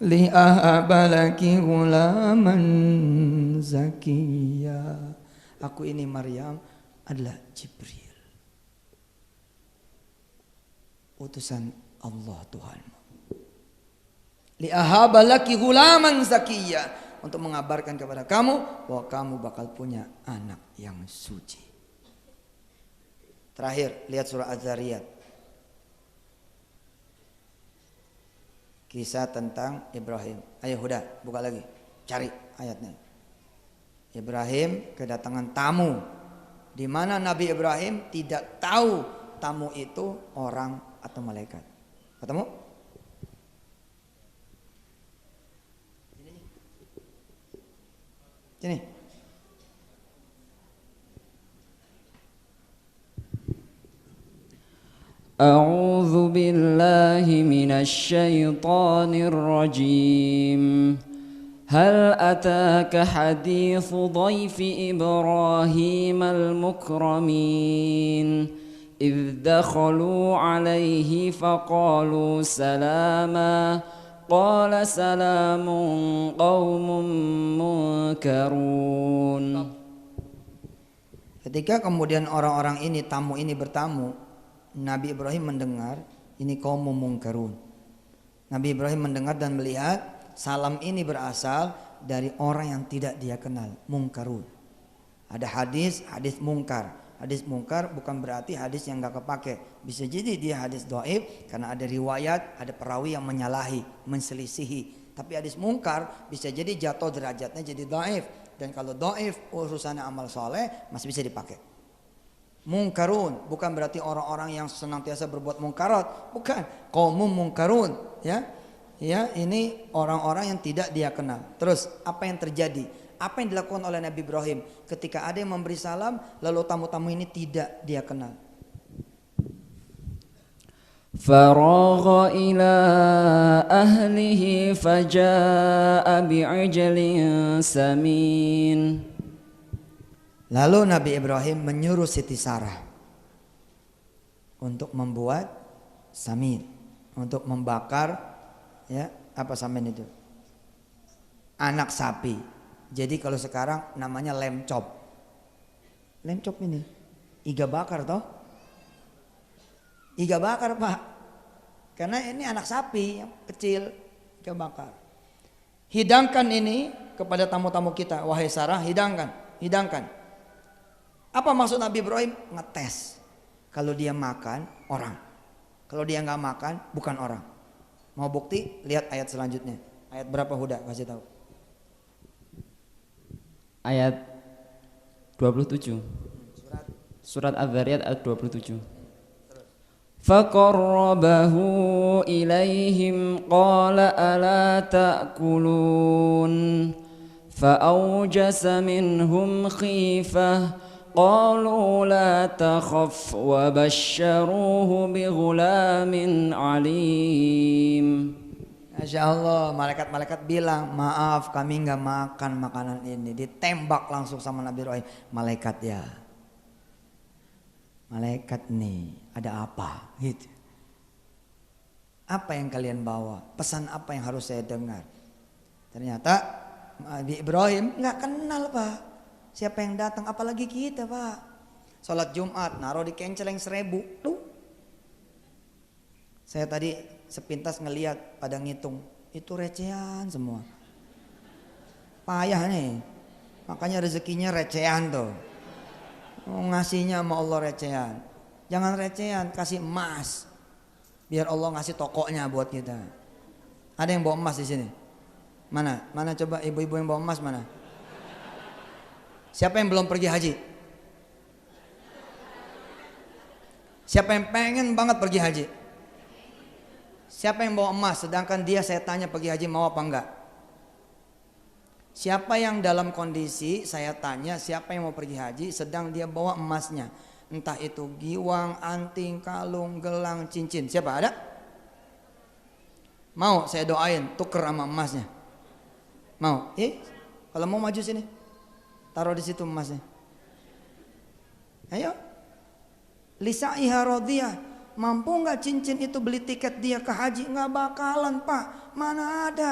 li ahabalaki gulaman zakiya. Aku ini Maryam adalah Jibril, utusan Allah Tuhanmu. Li ahabalaki gulaman zakiya, untuk mengabarkan kepada kamu bahwa kamu bakal punya anak yang suci. Terakhir lihat surah Az-Zariyat. Kisah tentang Ibrahim. Ayo Huda, buka lagi, cari ayatnya. Ibrahim kedatangan tamu, di mana Nabi Ibrahim tidak tahu tamu itu orang atau malaikat. Ketemu? Sini. أعوذ بالله من الشيطان الرجيم هل أتاك حديث ضيف إبراهيم المكرمين إذ دخلوا عليه فقالوا سلاما قال سلام قوم منكرون. Ketika kemudian orang-orang ini, tamu ini bertamu, Nabi Ibrahim mendengar ini kaum mungkarun. Nabi Ibrahim mendengar dan melihat salam ini berasal dari orang yang tidak dia kenal, mungkarun. Ada hadis mungkar. Hadis mungkar bukan berarti hadis yang gak kepake. Bisa jadi dia hadis dhaif karena ada riwayat, ada perawi yang menyalahi, menselisihi. Tapi hadis mungkar bisa jadi jatuh derajatnya jadi dhaif. Dan kalau dhaif urusannya amal soleh masih bisa dipakai. Mungkarun bukan berarti orang-orang yang senantiasa berbuat mungkarat, bukan. Qaumum mungkarun, ya. Ya, ini orang-orang yang tidak dia kenal. Terus apa yang terjadi? Apa yang dilakukan oleh Nabi Ibrahim ketika ada yang memberi salam lalu tamu-tamu ini tidak dia kenal? Faragha ila ahlihi faja'a bi'ijlin samin. Lalu Nabi Ibrahim menyuruh Siti Sarah untuk membuat samin, untuk membakar, ya, apa samin itu? Anak sapi. Jadi kalau sekarang namanya lem chop. Lem chop ini iga bakar toh? Iga bakar Pak. Karena ini anak sapi yang kecil, iga bakar. Hidangkan ini kepada tamu-tamu kita, wahai Sarah, hidangkan. Apa maksud Nabi Ibrahim? Ngetes. Kalau dia makan, orang. Kalau dia nggak makan, bukan orang. Mau bukti? Lihat ayat selanjutnya. Ayat berapa Huda? Kasih tahu. Ayat 27. Surat Az-Zariyat ayat 27. Faqarrabahu ilaihim qala ala ta'kulun fa'awjasa minhum khifah قالوا لا تخف وبشروه بغلام عليم. Masya Allah, malaikat-malaikat bilang, maaf kami nggak makan makanan ini. Ditembak langsung sama Nabi Ibrahim. Malaikat ya, malaikat nih ada apa? Gitu. Apa yang kalian bawa? Pesan apa yang harus saya dengar? Ternyata Nabi Ibrahim nggak kenal Pak. Siapa yang datang? Apalagi kita Pak. Sholat Jumat naruh di kenceleng 1000. Tuh. Saya tadi sepintas ngeliat pada ngitung. Itu recehan semua. Payah nih. Makanya rezekinya recehan tuh. Ngasihnya sama Allah recehan. Jangan recehan, kasih emas. Biar Allah ngasih tokonya buat kita. Ada yang bawa emas di sini? Mana? Mana coba ibu-ibu yang bawa emas mana? Siapa yang belum pergi haji? Siapa yang pengen banget pergi haji? Siapa yang bawa emas? Sedangkan dia saya tanya pergi haji mau apa enggak? Siapa yang dalam kondisi saya tanya siapa yang mau pergi haji sedang dia bawa emasnya? Entah itu giwang, anting, kalung, gelang, cincin. Siapa ada? Mau saya doain tuker sama emasnya. Mau? Kalau mau maju sini. Taruh di situ emasnya. Ayo. Lisa'iha radiyah. Mampu nggak cincin itu beli tiket dia ke haji? Nggak bakalan Pak. Mana ada.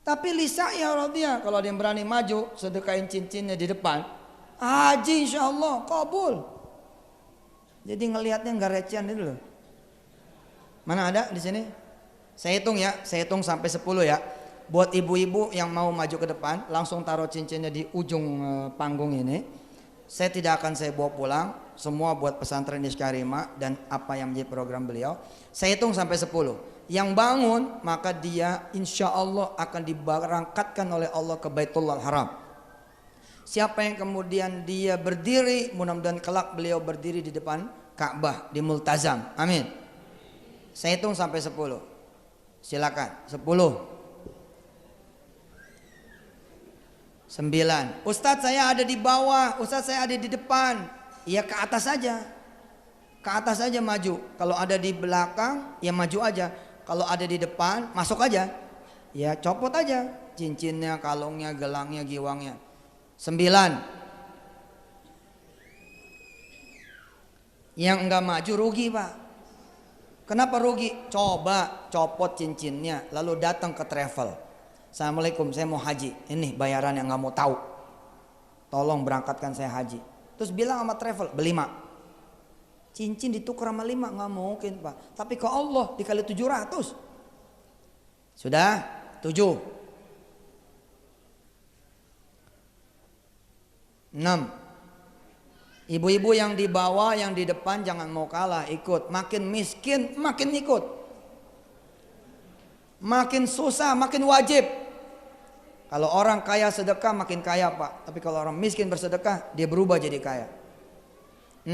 Tapi lisa'iha radiyah. Kalau ada yang berani maju sedekahin cincinnya di depan. Haji insya Allah kabul. Jadi ngelihatnya nggak recehan itu loh. Mana ada di sini? Saya hitung ya. Saya hitung sampai 10 ya. Buat ibu-ibu yang mau maju ke depan, langsung taruh cincinnya di ujung panggung ini. Saya tidak akan saya bawa pulang. Semua buat pesantren Niskarima dan apa yang menjadi program beliau. Saya hitung sampai 10. Yang bangun maka dia insya Allah akan diberangkatkan oleh Allah ke Baitullah Haram. Siapa yang kemudian dia berdiri, mudah-mudahan kelak beliau berdiri di depan Ka'bah di Multazam. Amin. Saya hitung sampai 10. Silakan. 10. 9. Ustadz saya ada di bawah, Ustadz saya ada di depan. Ya ke atas saja. Ke atas saja maju. Kalau ada di belakang ya maju aja. Kalau ada di depan masuk aja. Ya copot aja cincinnya, kalungnya, gelangnya, giwangnya. 9. Yang enggak maju rugi Pak. Kenapa rugi? Coba copot cincinnya lalu datang ke travel. Assalamualaikum saya mau haji. Ini bayaran yang enggak mau tahu. Tolong berangkatkan saya haji. Terus bilang sama travel beli 5. Cincin ditukar sama 5 enggak mungkin Pak. Tapi ke Allah dikali 700. Sudah? 7. 6. Ibu-ibu yang di bawah, yang di depan jangan mau kalah, ikut. Makin miskin, makin ikut. Makin susah, makin wajib. Kalau orang kaya sedekah makin kaya Pak. Tapi kalau orang miskin bersedekah, dia berubah jadi kaya. 6.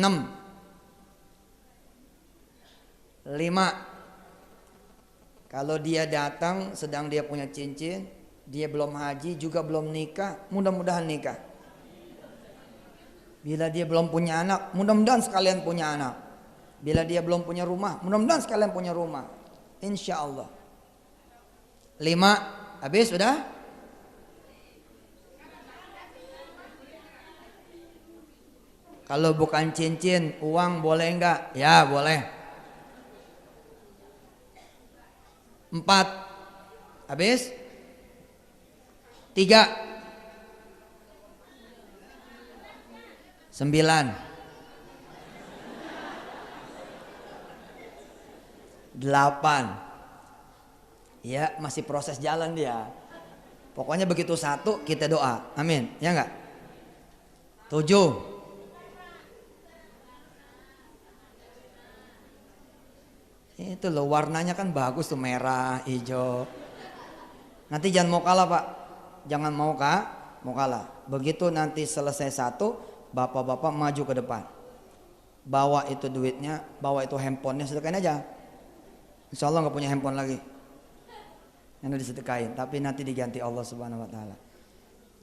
5. Kalau dia datang sedang dia punya cincin, dia belum haji juga belum nikah, mudah-mudahan nikah. Bila dia belum punya anak, mudah-mudahan sekalian punya anak. Bila dia belum punya rumah, mudah-mudahan sekalian punya rumah. Insya Allah. 5. Habis sudah? Kalau bukan cincin, uang boleh enggak? Ya boleh. 4. Habis? 3. 9. 8. Ya masih proses jalan dia. Pokoknya begitu 1 kita doa. Amin. Ya enggak? 7. Itu loh warnanya kan bagus tuh, merah, hijau. Nanti jangan mau kalah Pak. Jangan mau kalah. Begitu nanti selesai 1, bapak-bapak maju ke depan. Bawa itu duitnya, bawa itu handphonenya, sedekahin aja. Insya Allah gak punya handphone lagi yang udah disedekahin, tapi nanti diganti Allah Subhanahu Wa Taala.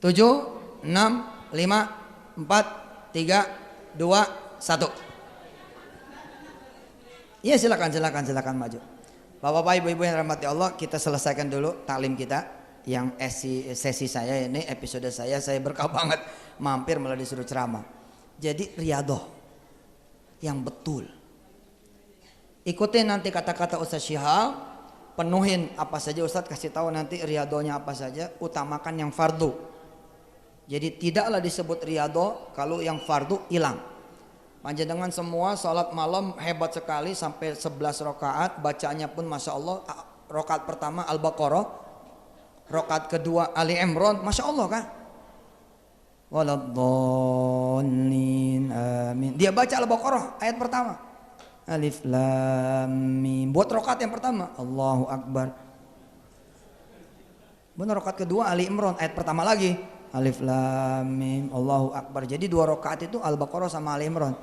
7, 6, 5, 4, 3, 2, 1. Iya silakan maju. Bapak-bapak, ibu-ibu yang rahmati Allah, kita selesaikan dulu taklim kita. Yang sesi saya ini, episode saya berkah banget. Mampir malah disuruh ceramah. Jadi riyadhah yang betul. Ikutin nanti kata-kata Ustaz Syihab. Penuhin apa saja Ustaz, kasih tahu nanti riyadhahnya apa saja. Utamakan yang fardu. Jadi tidaklah disebut riyadhah kalau yang fardu hilang. Panjenengan semua salat malam hebat sekali sampai 11 rakaat, bacaannya pun Masya Allah. Rakaat pertama Al-Baqarah, rakaat kedua Ali Imran, Masya Allah kan. Waladhdallin amin. Dia baca Al-Baqarah ayat pertama, Alif Lam Mim. Buat rakaat yang pertama Allahu Akbar. Benar, rakaat kedua Ali Imran ayat pertama lagi Alif Lam Mim Allahu Akbar. Jadi 2 rakaat itu Al-Baqarah sama Ali Imran.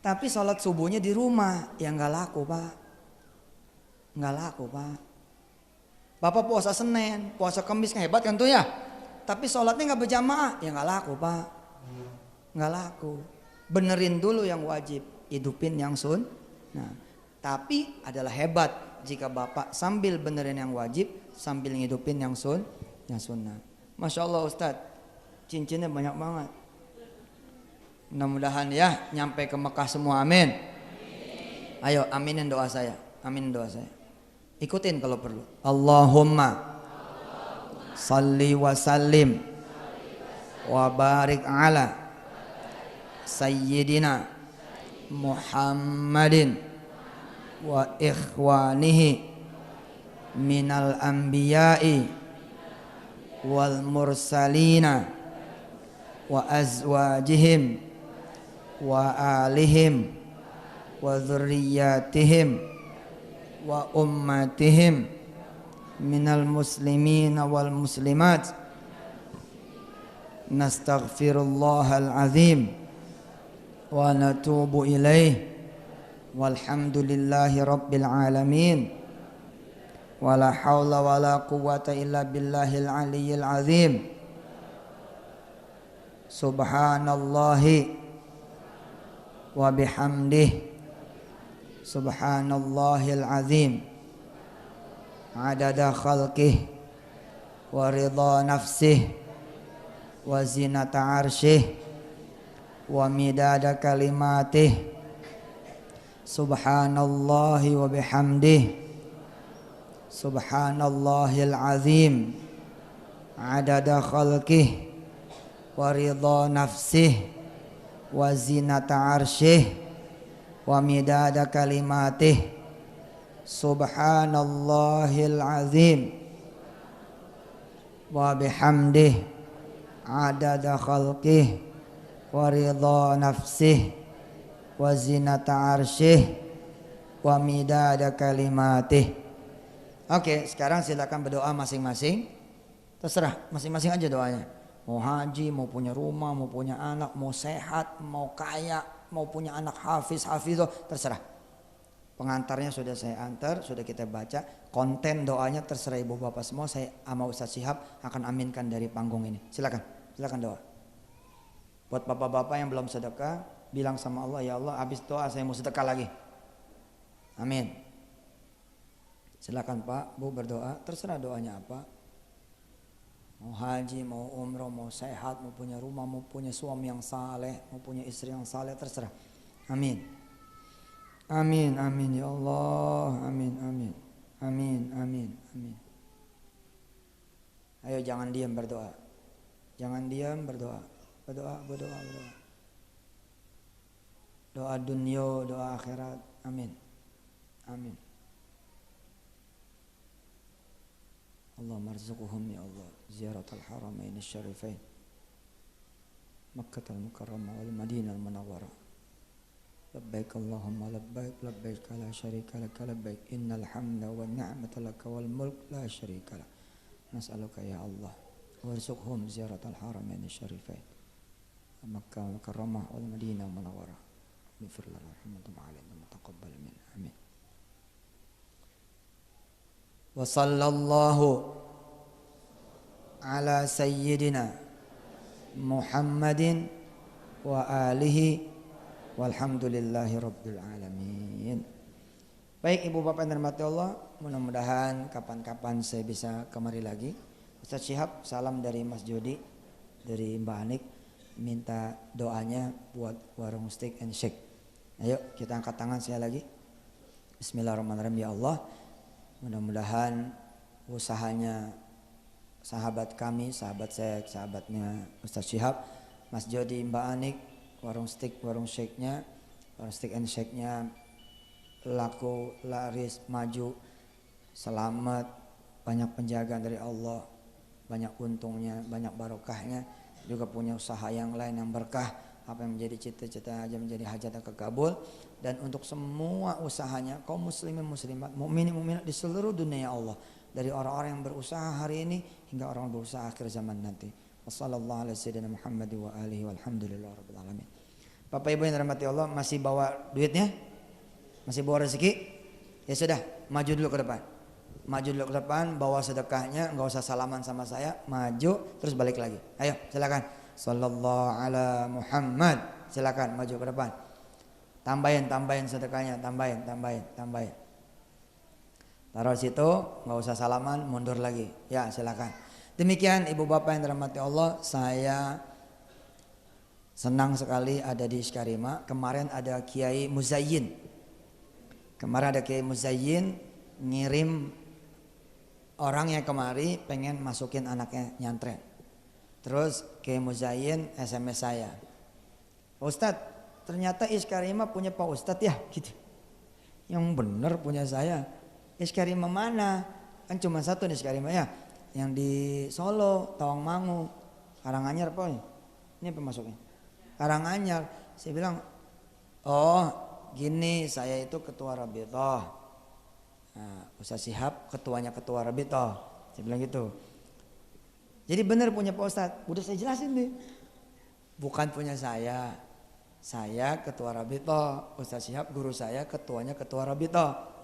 Tapi sholat subuhnya di rumah, ya nggak laku pak, nggak laku pak. Bapak puasa Senin, puasa Kamis kan hebat kan tuh ya. Tapi sholatnya nggak berjamaah, ya nggak laku pak, nggak laku. Benerin dulu yang wajib, hidupin yang Nah, tapi adalah hebat jika bapak sambil benerin yang wajib, sambil ngidupin yang sunnah. Masya Allah Ustadz, cincinnya banyak banget. Mudah-mudahan ya nyampe ke Mekah semua, amin. Ayo aminin doa saya, aminin doa saya. Ikutin kalau perlu. Allahumma salli wa sallim wa barik ala sayyidina Muhammadin wa ikhwanihi minal anbiya'i wal mursalina wa azwajihim wa alihim wa dzurriyyatihim wa ummatihim minal muslimina wal muslimat. Nastaghfirullahal azim wa natubu ilaih walhamdulillahi rabbil alamin wala haula wala quwwata illa billahil aliyyil azim. Subhanallahi wa bihamdih subhanallahil azim adada khalqih wa ridha nafsih wa zinata arsyih wa midada kalimatih. Subhanallahi wa bihamdih subhanallahil azim adada khalqih wa ridha nafsih wa zinata arsyih wa midada kalimatih. Subhanallahil azim wa bihamdih adada khalqih wa ridha nafsih wa zinata arsyih wa midada kalimatih. Oke, sekarang silakan berdoa masing-masing. Terserah masing-masing aja doanya. Mau haji, mau punya rumah, mau punya anak, mau sehat, mau kaya, mau punya anak hafizah, terserah. Pengantarnya sudah saya antar, sudah kita baca. Konten doanya terserah ibu bapak semua. Saya sama Ustaz Syihab akan aminkan dari panggung ini. Silakan, silakan doa. Buat bapak-bapak yang belum sedekah, bilang sama Allah, ya Allah, habis doa saya mau sedekah lagi. Amin. Silakan Pak, Bu berdoa. Terserah doanya apa. Mau haji, mau umroh, mau sehat, mau punya rumah, mau punya suami yang saleh, mau punya istri yang saleh, terserah. Amin. Amin, amin ya Allah. Amin, amin. Amin, amin, amin. Ayo jangan diam berdoa. Jangan diam berdoa. Berdoa, berdoa, berdoa. Doa dunia, doa akhirat. Amin. Amin. Allahumma arzuquhum ya Allah ziyaratal haramain syarifain Makkah al-Mukarramah wal Madinah al-Munawwarah. Labbaik Allahumma labbaik labbaik la syarika lak labbaik innal hamda wan ni'mata lak wal mulk la syarika lak. Nas'aluka ya Allah warzuqhum ziyaratal haramain syarifain Makkah al-Mukarramah wal Madinah al-Munawwarah. Ighfir lana warhamna alaina wa taqabbal minna. Amin. Wa sallallahu ala sayyidina Muhammadin wa alihi Walhamdulillahirabbil alamin. Baik Ibu Bapak yang dirahmati Allah, mudah-mudahan kapan-kapan saya bisa kemari lagi. Ustaz Syihab, salam dari Mas Jody, dari Mbak Anik, minta doanya buat warung steak and shake. Ayo kita angkat tangan sekali lagi. Bismillahirrahmanirrahim. Ya Allah, mudah-mudahan usahanya sahabat kami, sahabat saya, sahabatnya Ustaz Syihab, Mas Jody, Mbak Anik, warung steak, warung shake-nya, warung steak and shake-nya laku, laris, maju, selamat, banyak penjagaan dari Allah, banyak untungnya, banyak barokahnya, juga punya usaha yang lain yang berkah, apa yang menjadi cita-cita aja menjadi hajat yang kekabul. Dan untuk semua usahanya kaum muslimin muslimat, mukminin mukminat di seluruh dunia ya Allah, dari orang-orang yang berusaha hari ini hingga orang berusaha akhir zaman nanti. Wassallallahu ala sayyidina Muhammad wa alihi walhamdulillahirabbil alamin. Bapak Ibu yang dirahmati Allah, masih bawa duitnya? Masih bawa rezeki? Ya sudah, maju dulu ke depan. Maju dulu ke depan, bawa sedekahnya, enggak usah salaman sama saya, maju terus balik lagi. Ayo, silakan. Sallallahu ala Muhammad. Silakan maju ke depan. Tambahin sedekahnya, tambahin. Taruh situ, enggak usah salaman, mundur lagi. Ya, silakan. Demikian Ibu Bapak yang dirahmati Allah, saya senang sekali ada di Iskarima. Kemarin ada Kiai Muzayyin. Ngirim orang yang kemari pengen masukin anaknya nyantren. Terus Kiai Muzayyin SMS saya, Ustadz, ternyata Iskarima punya Pak Ustadz ya gitu. Yang bener punya saya. Iskarima mana? Kan cuma satu nih Iskarima ya. Yang di Solo, Tawangmangu, Karanganyar apa ini? Ini apa masuknya? Karanganyar. Saya bilang, oh gini, saya itu ketua Rabithah. Nah, Ustaz Syihab ketuanya ketua Rabithah. Saya bilang gitu. Jadi benar punya Pak Ustadz. Udah saya jelasin nih. Bukan punya saya. Saya ketua Rabithah. Ustaz Syihab guru saya, ketuanya ketua Rabithah.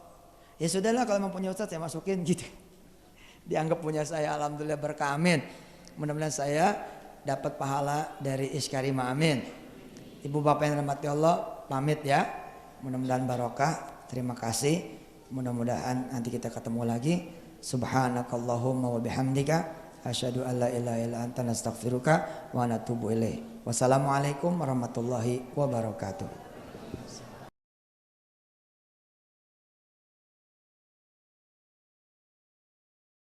Ya sudahlah kalau mau punya Ustadz saya masukin gitu. Dianggap punya saya, alhamdulillah berkah, amin. Mudah-mudahan saya dapat pahala dari Iskarima, amin. Ibu Bapak yang dirahmati Allah, pamit ya. Mudah-mudahan barokah. Terima kasih. Mudah-mudahan nanti kita ketemu lagi. Subhanakallahumma wa bihamdika asyhadu an la ilaha illa anta nastaghfiruka wa natubu ilaik. Wassalamualaikum warahmatullahi wabarakatuh.